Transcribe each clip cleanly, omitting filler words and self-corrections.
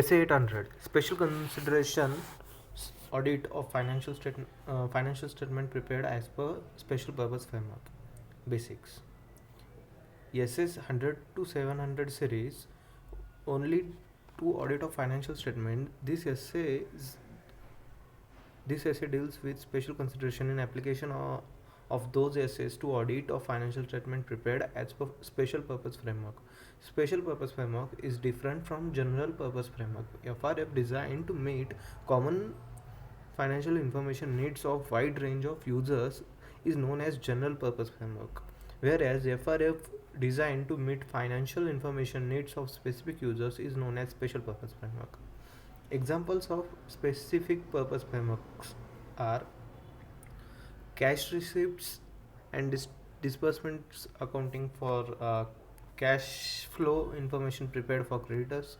SA 800 Special Consideration Audit of Financial Statement prepared as per Special Purpose Framework. Basics. SS 100 to 700 series only to audit of financial statement. This essay deals with special consideration in application of those essays to audit of financial statement prepared as per special purpose framework. Special purpose framework is different from general purpose framework. FRF designed to meet common financial information needs of wide range of users is known as general purpose framework, whereas FRF designed to meet financial information needs of specific users is known as special purpose framework. Examples of specific purpose frameworks are cash receipts and disbursements accounting for cash flow information prepared for creditors,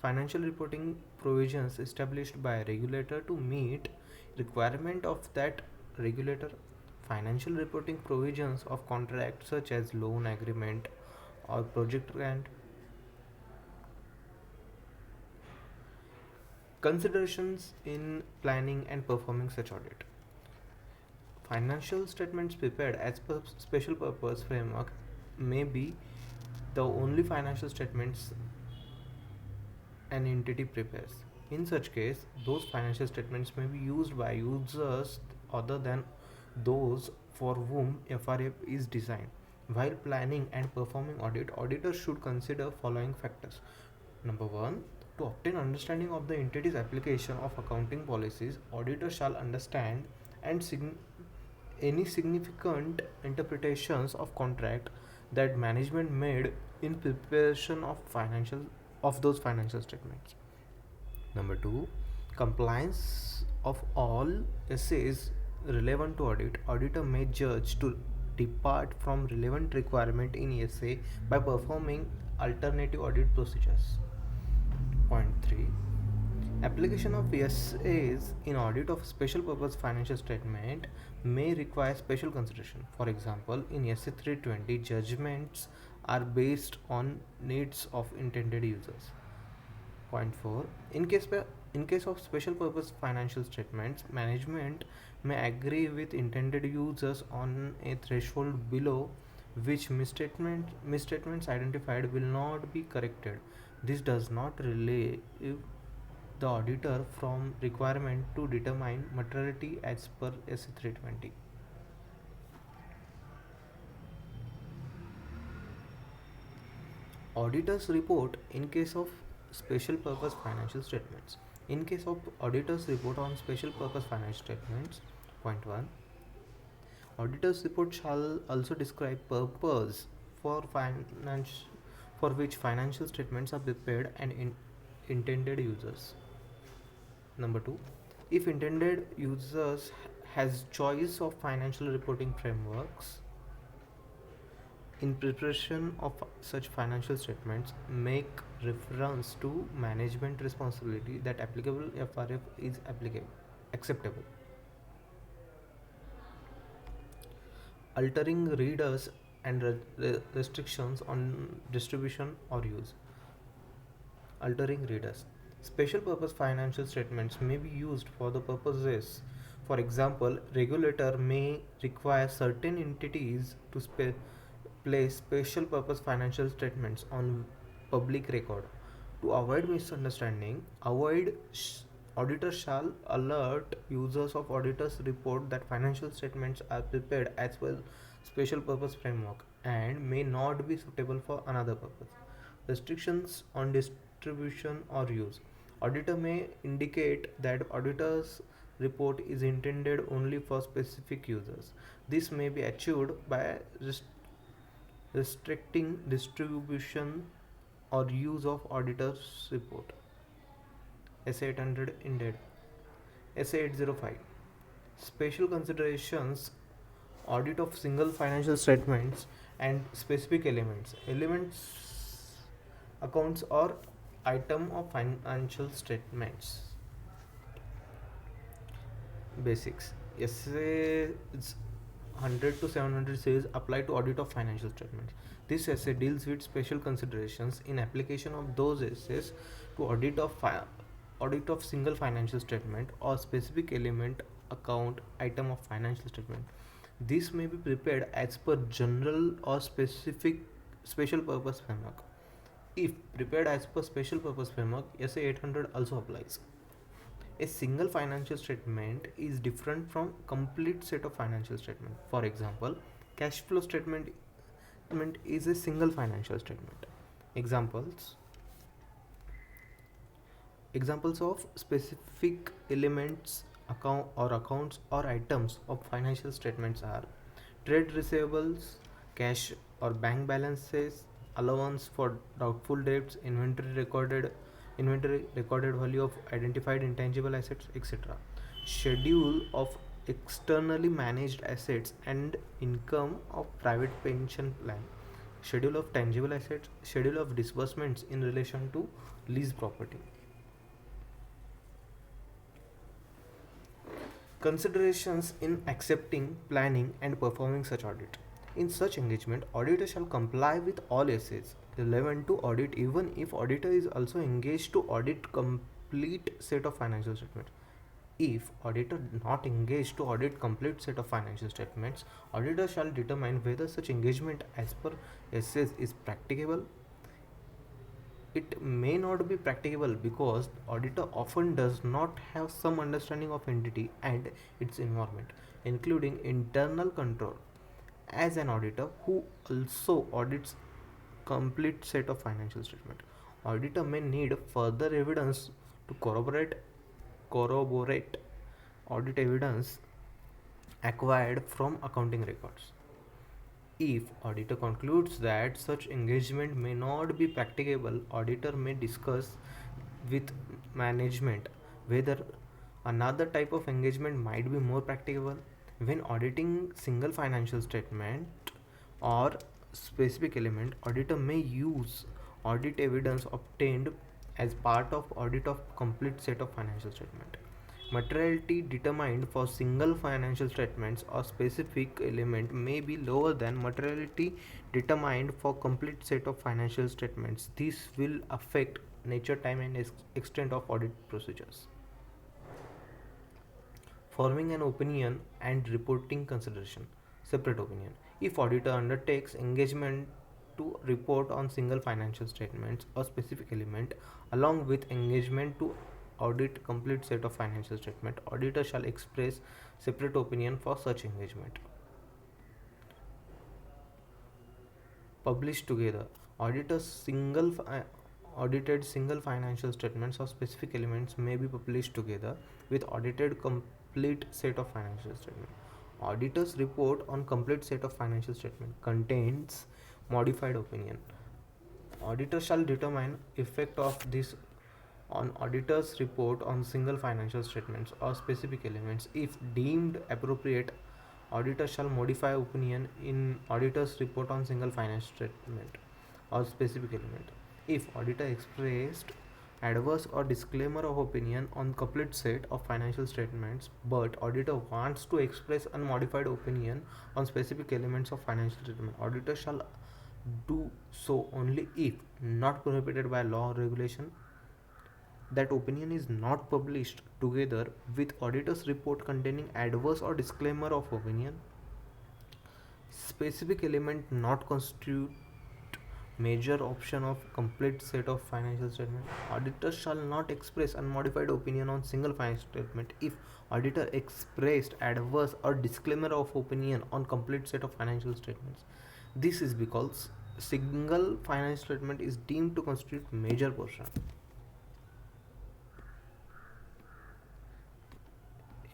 financial reporting provisions established by a regulator to meet requirement of that regulator, financial reporting provisions of contracts such as loan agreement or project grant. Considerations in planning and performing such audit. Financial statements prepared as per special purpose framework may be the only financial statements an entity prepares. In such case, those financial statements may be used by users other than those for whom FRF is designed. While planning and performing audit, auditors should consider following factors. Number 1, to obtain understanding of the entity's application of accounting policies, auditors shall understand and any significant interpretations of contract that management made in preparation of those financial statements. Number 2, compliance of all essays relevant to audit. Auditor may judge to depart from relevant requirement in essay by performing alternative audit procedures. Point 3, application of essays in audit of special purpose financial statement may require special consideration. For example, in essay 320, judgments are based on needs of intended users. Point 4, in case of special purpose financial statements, management may agree with intended users on a threshold below which misstatements identified will not be corrected. This does not relieve the auditor from requirement to determine materiality as per SC 320. Auditor's report in case of special purpose financial statements. In case of auditor's report on special purpose financial statements, point 1, auditor's report shall also describe purpose for finance for which financial statements are prepared and intended users. Number 2, if intended users has choice of financial reporting frameworks in preparation of such financial statements, make reference to management responsibility that applicable FRF is acceptable. Altering readers and restrictions on distribution or use. Altering readers. Special purpose financial statements may be used for the purposes. For example, regulator may require certain entities to place special purpose financial statements on public record. To avoid misunderstanding, auditor shall alert users of auditor's report that financial statements are prepared as per special purpose framework and may not be suitable for another purpose. Restrictions on distribution or use. Auditor may indicate that auditor's report is intended only for specific users. This may be achieved by restricting distribution or use of auditor's report. SA 800 indeed. SA 805 Special considerations audit of single financial statements and specific elements accounts or item of financial statements. Basics. SA 100 to 700 says apply to audit of financial statements. This essay deals with special considerations in application of those essays to audit of single financial statement or specific element account item of financial statement. This may be prepared as per general or special purpose framework. If prepared as per special purpose framework, SA 800 also applies. A single financial statement is different from complete set of financial statement. For example, cash flow statement is a single financial statement. Examples examples of specific elements accounts or items of financial statements are trade receivables, cash or bank balances, allowance for doubtful debts, inventory recorded value of identified intangible assets, etc. Schedule of externally managed assets and income of private pension plan, schedule of tangible assets, schedule of disbursements in relation to lease property. Considerations in accepting, planning, and performing such audit. In such engagement, auditor shall comply with all essays relevant to audit even if auditor is also engaged to audit complete set of financial statements. If auditor not engaged to audit complete set of financial statements, auditor shall determine whether such engagement as per essays is practicable. It may not be practicable because auditor often does not have some understanding of entity and its environment, including internal control. As an auditor who also audits complete set of financial statement, auditor may need further evidence to corroborate audit evidence acquired from accounting records. If auditor concludes that such engagement may not be practicable, auditor may discuss with management whether another type of engagement might be more practicable. When auditing single financial statement or specific element, auditor may use audit evidence obtained as part of audit of complete set of financial statement. Materiality determined for single financial statements or specific element may be lower than materiality determined for complete set of financial statements. This will affect nature, time, and extent of audit procedures. Forming an opinion and reporting consideration. Separate opinion. If auditor undertakes engagement to report on single financial statements or specific element along with engagement to audit complete set of financial statement, auditor shall express separate opinion for such engagement. Published together. Auditors audited single financial statements or specific elements may be published together with audited complete set of financial statement. Auditor's report on complete set of financial statement contains modified opinion. Auditor shall determine effect of this on auditor's report on single financial statements or specific elements. If deemed appropriate, auditor shall modify opinion in auditor's report on single financial statement or specific element. If auditor expressed adverse or disclaimer of opinion on complete set of financial statements but auditor wants to express unmodified opinion on specific elements of financial statement, auditor shall do so only if not prohibited by law or regulation. That opinion is not published together with auditor's report containing adverse or disclaimer of opinion. Specific element not constitute major option of complete set of financial statement. Auditor shall not express unmodified opinion on single financial statement if auditor expressed adverse or disclaimer of opinion on complete set of financial statements. This is because single financial statement is deemed to constitute major portion.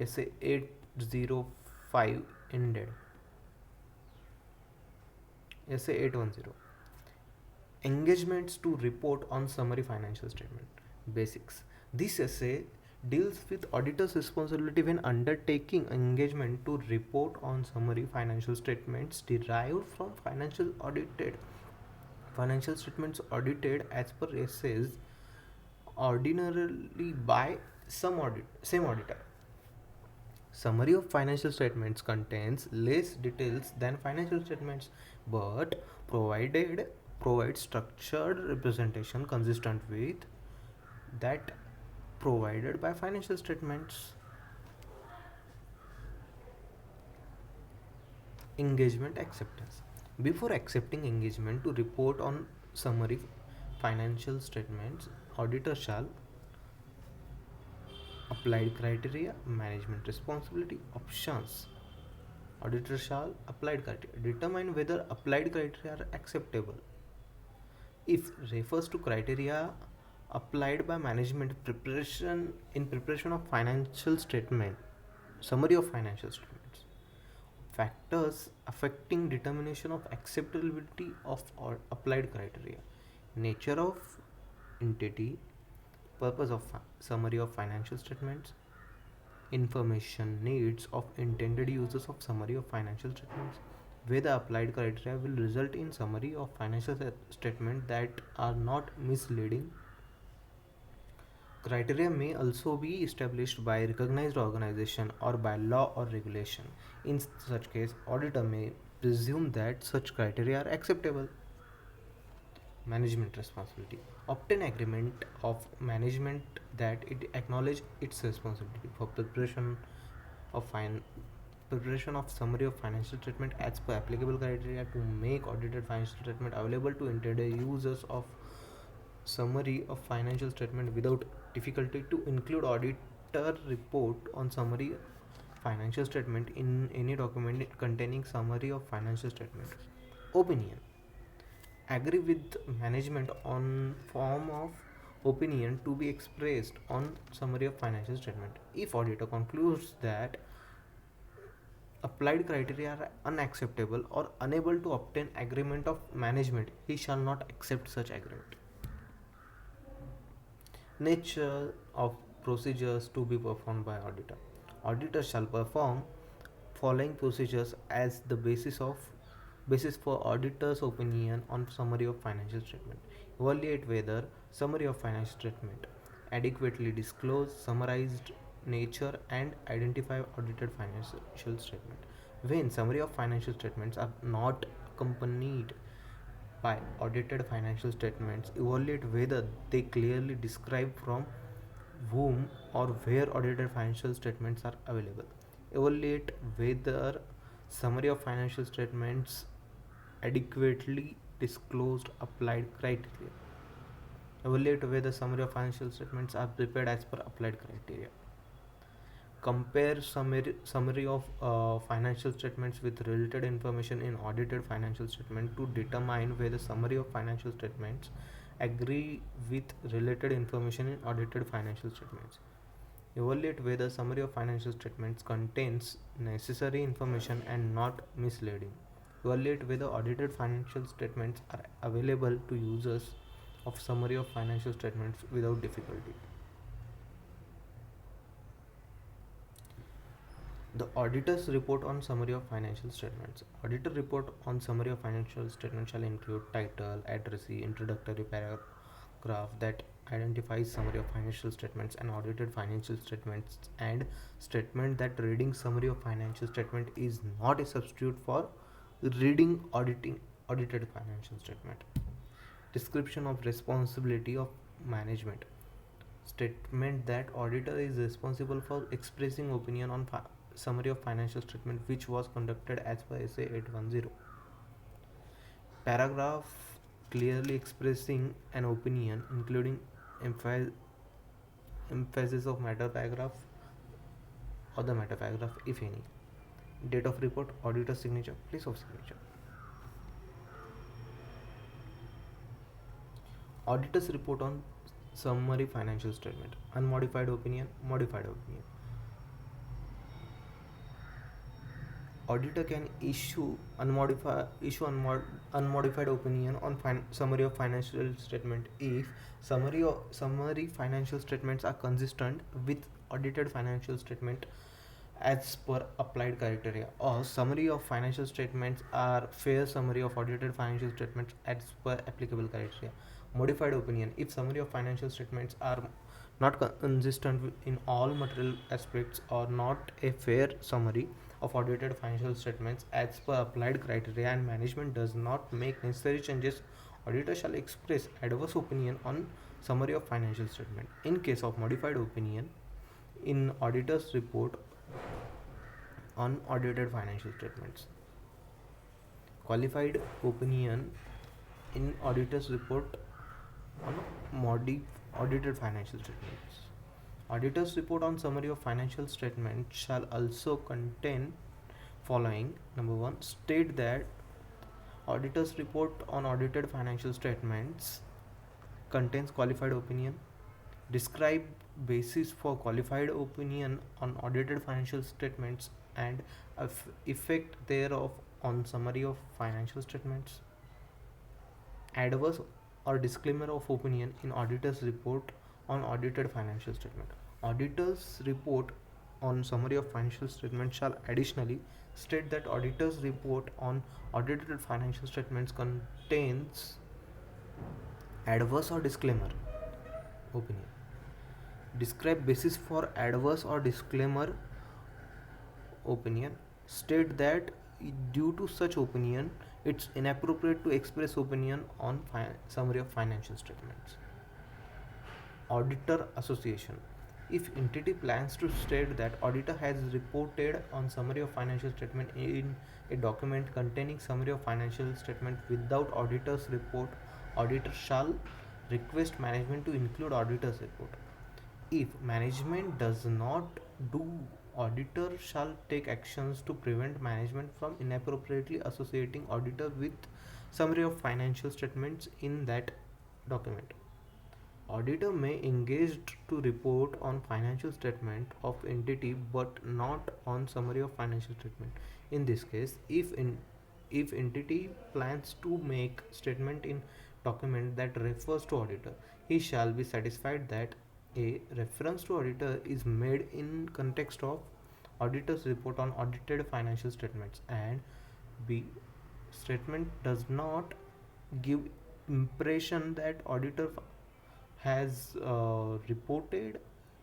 SA 805 ended. SA 810. Engagements to report on summary financial statement. Basics. This essay deals with auditor's responsibility when undertaking engagement to report on summary financial statements derived from financial statements audited as per essays ordinarily by same auditor. Summary of financial statements contains less details than financial statements, but provided provides structured representation consistent with that provided by financial statements. Engagement acceptance. Before accepting engagement to report on summary financial statements, auditor shall applied criteria, management responsibility, options. Auditor shall applied criteria determine whether applied criteria are acceptable. If refers to criteria applied by management preparation in preparation of financial statement, summary of financial statements. Factors affecting determination of acceptability of or applied criteria. Nature of entity, purpose of summary of financial statements, information needs of intended users of summary of financial statements, whether applied criteria will result in summary of financial statement that are not misleading. Criteria may also be established by recognized organization or by law or regulation. In such case, auditor may presume that such criteria are acceptable. Management responsibility. Obtain agreement of management that it acknowledge its responsibility for of fine preparation of summary of financial statement as per applicable criteria to make audited financial statement available to intended users of summary of financial statement without difficulty to include auditor report on summary financial statement in any document containing summary of financial statement. Opinion. Agree with management on form of opinion to be expressed on summary of financial statement. If auditor concludes that applied criteria are unacceptable or unable to obtain agreement of management, he shall not accept such agreement. Nature of procedures to be performed by auditor. Auditor shall perform following procedures as the basis for auditor's opinion on summary of financial statement. Evaluate whether summary of financial statement adequately disclose summarized nature and identify audited financial statement. When summary of financial statements are not accompanied by audited financial statements, evaluate whether they clearly describe from whom or where audited financial statements are available. Evaluate whether summary of financial statements adequately disclosed applied criteria. Evaluate whether summary of financial statements are prepared as per applied criteria. Compare summary of financial statements with related information in audited financial statement to determine whether summary of financial statements agree with related information in audited financial statements. Evaluate whether summary of financial statements contains necessary information and not misleading. Evaluate whether audited financial statements are available to users of summary of financial statements without difficulty. The auditor's report on summary of financial statements. Auditor report on summary of financial statements shall include title, addressee, introductory paragraph that identifies summary of financial statements and audited financial statements, and statement that reading summary of financial statement is not a substitute for reading audited financial statement. Description of responsibility of management. Statement that auditor is responsible for expressing opinion on summary of financial statement which was conducted as per SA 810. Paragraph clearly expressing an opinion including emphasis of matter paragraph or the matter paragraph if any. Date of report, auditor signature, place of signature. Auditor's report on summary financial statement. Unmodified opinion, modified opinion. Auditor can unmodified opinion on summary of financial statement if summary financial statements are consistent with audited financial statement as per applied criteria, or summary of financial statements are fair summary of audited financial statements as per applicable criteria. Modified opinion if summary of financial statements are not consistent in all material aspects, or not a fair summary of audited financial statements as per applied criteria, and management does not make necessary changes, auditor shall express adverse opinion on summary of financial statement. In case of modified opinion in auditor's report on audited financial statements, qualified opinion in auditor's report on audited financial statements. Auditor's report on summary of financial statement shall also contain following. Number 1, state that auditor's report on audited financial statements contains qualified opinion. Describe basis for qualified opinion on audited financial statements and effect thereof on summary of financial statements. Adverse or disclaimer of opinion in auditor's report on audited financial statement. Auditor's report on summary of financial statement shall additionally state that auditor's report on audited financial statements contains adverse or disclaimer opinion. Describe basis for adverse or disclaimer opinion. State that due to such opinion, it's inappropriate to express opinion on summary of financial statements. Auditor association. If entity plans to state that auditor has reported on summary of financial statement in a document containing summary of financial statement without auditor's report, auditor shall request management to include auditor's report. If management does not do, auditor shall take actions to prevent management from inappropriately associating auditor with summary of financial statements in that document. Auditor may engage to report on financial statement of entity but not on summary of financial statement. In this case, if entity plans to make statement in document that refers to auditor, he shall be satisfied that a reference to auditor is made in context of auditor's report on audited financial statements, and b, statement does not give impression that auditor has reported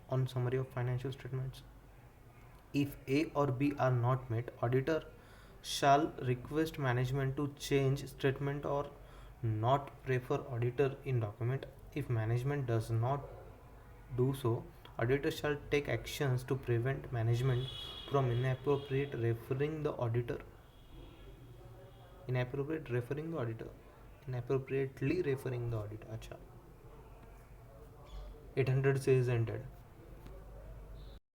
on summary of financial statements. If A or B are not met, auditor shall request management to change statement or not prefer auditor in document. If management does not do so, auditor shall take actions to prevent management from inappropriately referring the auditor. Inappropriately referring the auditor. Acha. 800 says ended.